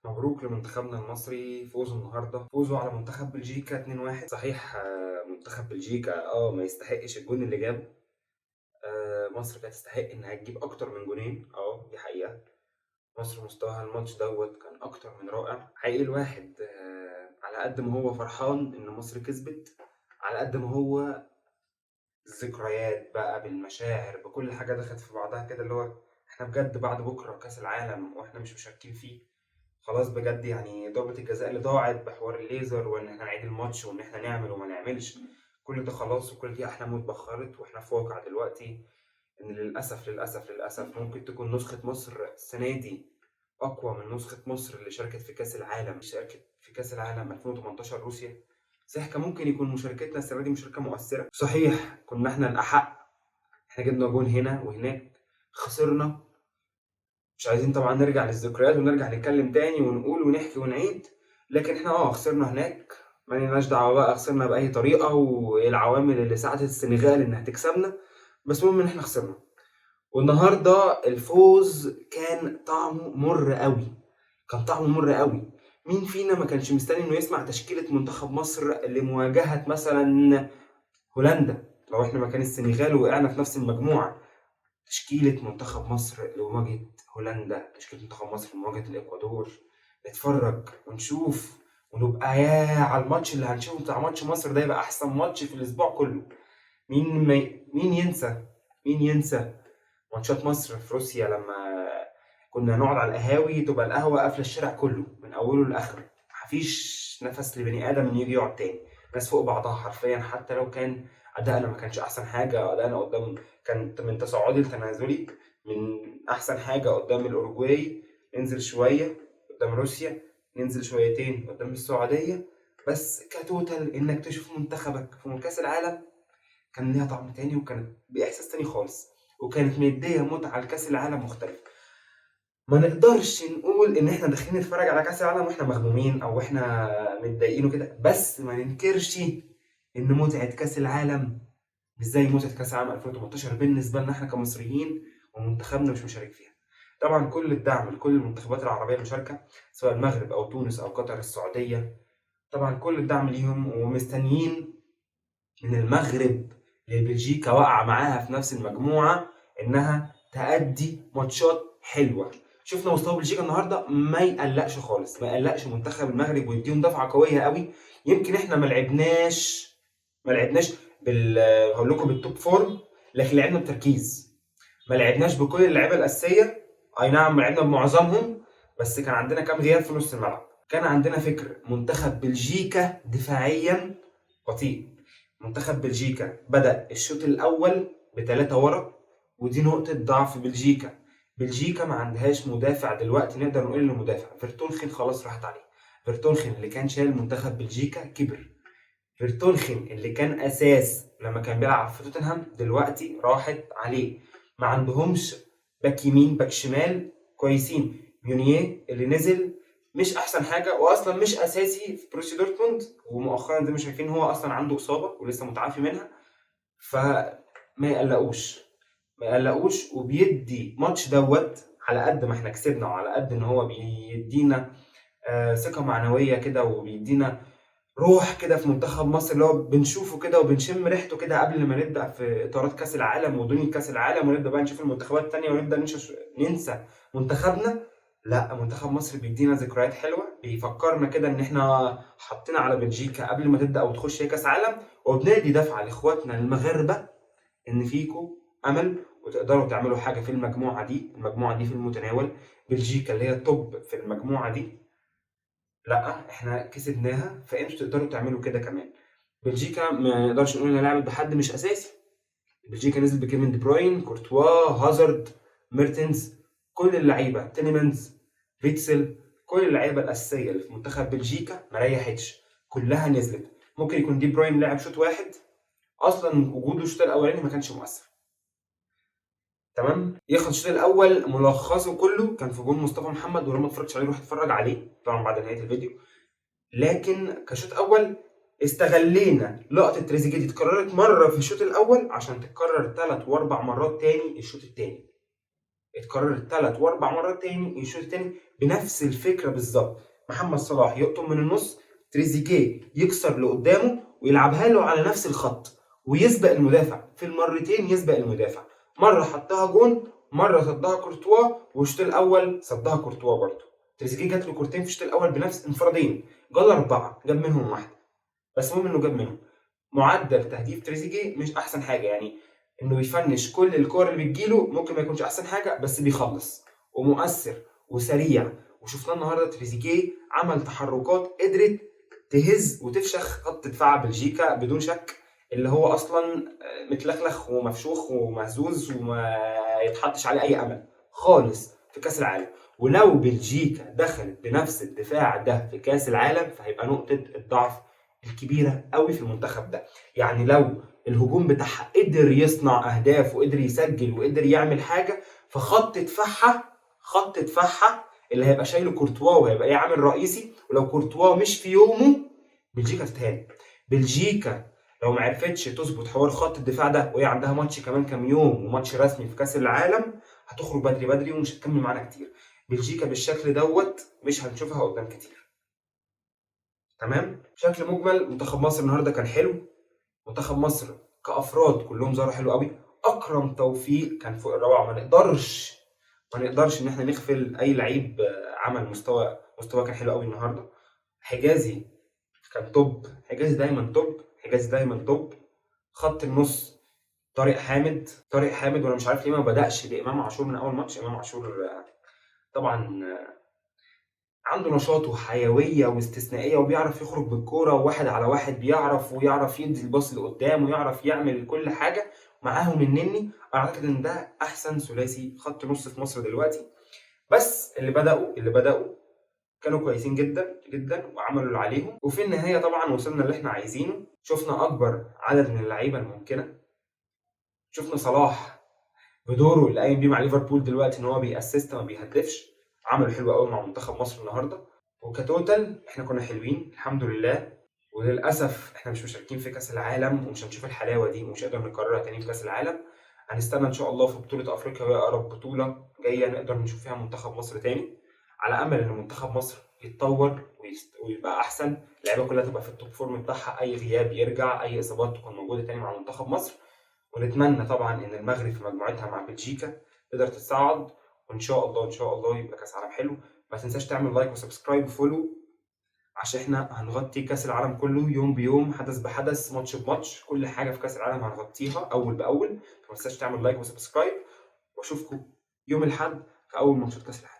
مبروك لمنتخبنا المصري فوزه النهارده، فوزه على منتخب بلجيكا 2-1. صحيح منتخب بلجيكا ما يستحقش الجون اللي جابه. مصر كانت تستحق انها تجيب اكتر من جونين، دي حقيقة. مصر مستواها الماتش دوت كان اكتر من رائع حقيقي. الواحد على قد ما هو فرحان ان مصر كسبت، على قد ما هو الذكريات بقى بالمشاعر بكل حاجة دخلت في بعضها كده، اللي هو احنا بجد بعد بكرة كأس العالم واحنا مش مشاركين فيه. خلاص بجد، يعني ضربة الجزاء اللي ضاعت بحوار الليزر وإن إحنا نعيد الماتش وإن إحنا نعمل وما نعملش، كل ده خلاص وكل دي أحلام اتبخرت وإحنا في واقع دلوقتي. إن للأسف ممكن تكون نسخة مصر السنة دي أقوى من نسخة مصر اللي شاركت في كأس العالم، شاركت في كأس العالم 2018 روسيا. صحيح كان ممكن يكون مشاركتنا السنة دي مشاركة مؤثرة، صحيح كنا إحنا الأحق، إحنا جبنا جون هنا وهناك، خسرنا. مش عايزين طبعا نرجع للذكريات ونرجع نتكلم تاني ونقول ونحكي ونعيد، لكن احنا خسرنا هناك، ما لناش دعوة بقى خسرنا بأي طريقة وايه العوامل اللي ساعدت السنغال انها تكسبنا، بس المهم ان احنا خسرنا. والنهارده الفوز كان طعمه مر قوي، كان طعمه مر قوي. مين فينا ما كانش مستني انه يسمع تشكيلة منتخب مصر لمواجهة مثلا هولندا لو احنا مكان السنغال وقعنا في نفس المجموعة؟ تشكيلة منتخب مصر لمواجهة هولندا، تشكيلة منتخب مصر لمواجهة الإكوادور، نتفرج ونشوف ونبقى على الماتش اللي هنشوفه بتاع ماتش مصر ده، يبقى أحسن ماتش في الأسبوع كله. مين ينسى، مين ينسى ماتشات مصر في روسيا لما كنا نقعد على القهاوي تبقى القهوة قافلة الشارع كله من أوله لآخره، مفيش نفس لبني آدم إنه يجي يقعد تاني، ناس فوق بعضها حرفيا. حتى لو كان أدائنا ما كانش أحسن حاجة، أدائنا قدام كان من تصاعدي لتنازلي، من أحسن حاجة قدام الأوروجواي ننزل شوية، قدام روسيا ننزل شويتين، قدام السعودية. بس كتوتال إنك تشوف منتخبك في كأس العالم كان ليها طعم تاني، وكانت بإحساس تاني خالص، وكانت مدية متعة لكأس العالم مختلف. ما نقدرش نقول إن إحنا داخلين نتفرج على كأس العالم وإحنا مغمومين أو إحنا متضايقين وكده، بس ما ننكرش إن متعة كأس العالم مش زي متعة كأس العالم 2018 بالنسبة لنا إحنا كمصريين ومنتخبنا مش مشارك فيها. طبعا كل الدعم لكل المنتخبات العربية المشاركة، سواء المغرب أو تونس أو قطر السعودية، طبعا كل الدعم ليهم، ومستنيين من المغرب لبلجيكا واقعة معاها في نفس المجموعة إنها تأدي ماتشات حلوة. شفنا مستوى بلجيكا النهارده ما يقلقش خالص، ما يقلقش منتخب المغرب ويديهم دفعة قوية قوي. يمكن احنا ما لعبناش هقول لكم بالتوب فورم، لكن لعبنا بتركيز. ما لعبناش بكل اللعيبة الأساسية، أي نعم لعبنا بمعظمهم، بس كان عندنا كام غياب في نص الملعب. كان عندنا فكر منتخب بلجيكا دفاعيا بطيء. منتخب بلجيكا بدأ الشوط الأول بثلاثة ورا، ودي نقطة ضعف بلجيكا. بلجيكا ما عندهاش مدافع دلوقتي نقدر نقول انه مدافع، فيرتونخن خلاص راحت عليه. فيرتونخن اللي كان شايل منتخب بلجيكا كبر، فيرتونخن اللي كان اساس لما كان بيلعب في توتنهام دلوقتي راحت عليه. ما عندهمش باك يمين باك شمال كويسين. ميونيه اللي نزل مش احسن حاجه، واصلا مش اساسي في بروسيا دورتموند، ومؤخرا زي ما شايفين هو اصلا عنده اصابه ولسه متعافي منها. فما يقلقوش، ما يقلقوش، وبيدي ماتش دوت على قد ما احنا كسبنا وعلى قد ان هو بيدينا ثقه معنويه كده، وبيدينا روح كده في منتخب مصر اللي هو بنشوفه كده وبنشم ريحته كده قبل ما نبدا في اطارات كاس العالم ودنيا كاس العالم، ونبدا بقى نشوف المنتخبات التانية ونبدا ننسى منتخبنا. لا، منتخب مصر بيدينا ذكريات حلوه، بيفكرنا كده ان احنا حطينا على بلجيكا قبل ما تبدا او تخش هي كاس عالم، وبنادي دفعه لاخواتنا المغاربه ان فيكم امل وتقدروا تعملوا حاجه في المجموعه دي. المجموعه دي في المتناول، بلجيكا اللي هي التوب في المجموعه دي لا احنا كسبناها، فانتوا تقدروا تعملوا كده كمان. بلجيكا ما نقدرش نقول انها لعبت بحد مش اساسي. بلجيكا نزل بكيفن دي بروين، كورتوا، هازارد، ميرتنز، كل اللعيبه، تيليمانز، فيتسل، كل اللعيبه الاساسيه اللي في منتخب بلجيكا ما ريحتش، كلها نزلت. ممكن يكون دي بروين لعب شوط واحد، اصلا وجوده الشوط الاولاني ما كانش مؤثر. تمام، ياخد الشوط الاول ملخصه كله كان في جون مصطفى محمد، ولو ما اتفرجتش عليه روح اتفرج عليه طبعا بعد نهايه الفيديو. لكن كشوط اول استغلينا لقطه تريزيجيه دي اتكررت مره في الشوط الاول عشان تتكرر 3 و4 مرات تاني الشوط التاني. اتكررت 3 و4 مرات تاني الشوط التاني بنفس الفكره بالظبط. محمد صلاح يقطم من النص، تريزيجيه يكسر لقدامه ويلعبها له على نفس الخط ويسبق المدافع. في المرتين يسبق المدافع، مره حطها جون، مره صدها كورتوا، والشوط الاول صدها كورتوا برضه. تريزيجيه جات له كورتين في الشوط الاول بنفس انفرادين، جال 4 جاب منهم واحده، بس المهم انه جاب منهم. معدل تهديف تريزيجيه مش احسن حاجه، يعني انه يفنش كل الكور اللي بتجيله ممكن ما يكونش احسن حاجه، بس بيخلص ومؤثر وسريع. وشفناه النهارده تريزيجيه عمل تحركات قدرت تهز وتفشخ خط دفاع بلجيكا بدون شك، اللي هو اصلا متلخلخ ومفشوخ ومهزوز وما يتحطش عليه اي امل خالص في كاس العالم. ولو بلجيكا دخلت بنفس الدفاع ده في كاس العالم فهيبقى نقطه الضعف الكبيره قوي في المنتخب ده. يعني لو الهجوم بتاعها قدر يصنع اهداف وقدر يسجل وقدر يعمل حاجه، خط دفاعها اللي هيبقى شايله كورتوا وهيبقى ايه عامل رئيسي، ولو كورتوا مش في يومه بلجيكا تتهان. بلجيكا لو ما عرفتش تظبط حوار خط الدفاع ده وهي عندها ماتش كمان كام يوم وماتش رسمي في كاس العالم، هتخرج بدري بدري ومش هتكمل معانا كتير. بلجيكا بالشكل دوت مش هنشوفها قدام كتير. تمام. بشكل مجمل منتخب مصر النهارده كان حلو. منتخب مصر كافراد كلهم ظهروا حلو قوي. اكرم توفيق كان فوق الروعه، ما نقدرش ان احنا نغفل اي لعيب عمل مستوى كان حلو قوي النهارده. حجازي كان توب، حجازي دايما توب، حجازي دايما توب. خط النص طارق حامد وانا مش عارف ليه ما بدأش بامام عاشور من اول ماتش. امام عاشور طبعا عنده نشاط وحيويه واستثنائيه وبيعرف يخرج بالكوره وواحد على واحد، ويعرف يدي الباص لقدام ويعرف يعمل كل حاجه. معاهم النني، اعتقد ان ده احسن ثلاثي خط نص في مصر دلوقتي. بس اللي بدأوا كانوا كويسين جدا جدا وعملوا اللي عليهم، وفي النهايه طبعا وصلنا اللي احنا عايزينه. شفنا اكبر عدد من اللعيبه الممكنه. شفنا صلاح بدوره اللي قايم بيه مع ليفربول دلوقتي ان هو بيأسست ما بيهدفش، عمل حلو قوي مع منتخب مصر النهارده. وكتوتال احنا كنا حلوين الحمد لله. وللاسف احنا مش مشاركين في كاس العالم ومش هنشوف الحلاوه دي ومش هنقدر نكررها تاني في كاس العالم. هنستنى ان شاء الله في بطوله افريقيا وهي اقرب بطوله جايه نقدر نشوف فيها منتخب مصر تاني، على امل ان منتخب مصر يتطور ويبقى احسن، اللعيبه كلها تبقى في التوب فورم بتاعها، اي غياب يرجع، اي اصابات تكون موجوده تاني مع منتخب مصر. ونتمنى طبعا ان المغرب في مجموعتها مع بلجيكا تقدر تصعد، وان شاء الله ان شاء الله يبقى كاس عالم حلو. ما تنساش تعمل لايك وسبسكرايب وفولو، عشان احنا هنغطي كاس العالم كله يوم بيوم، حدث بحدث، ماتش بماتش، كل حاجه في كاس العالم هنغطيها اول باول. ما تنساش تعمل لايك وسبسكرايب، واشوفكم يوم الاحد في اول ماتشات كاس العالم.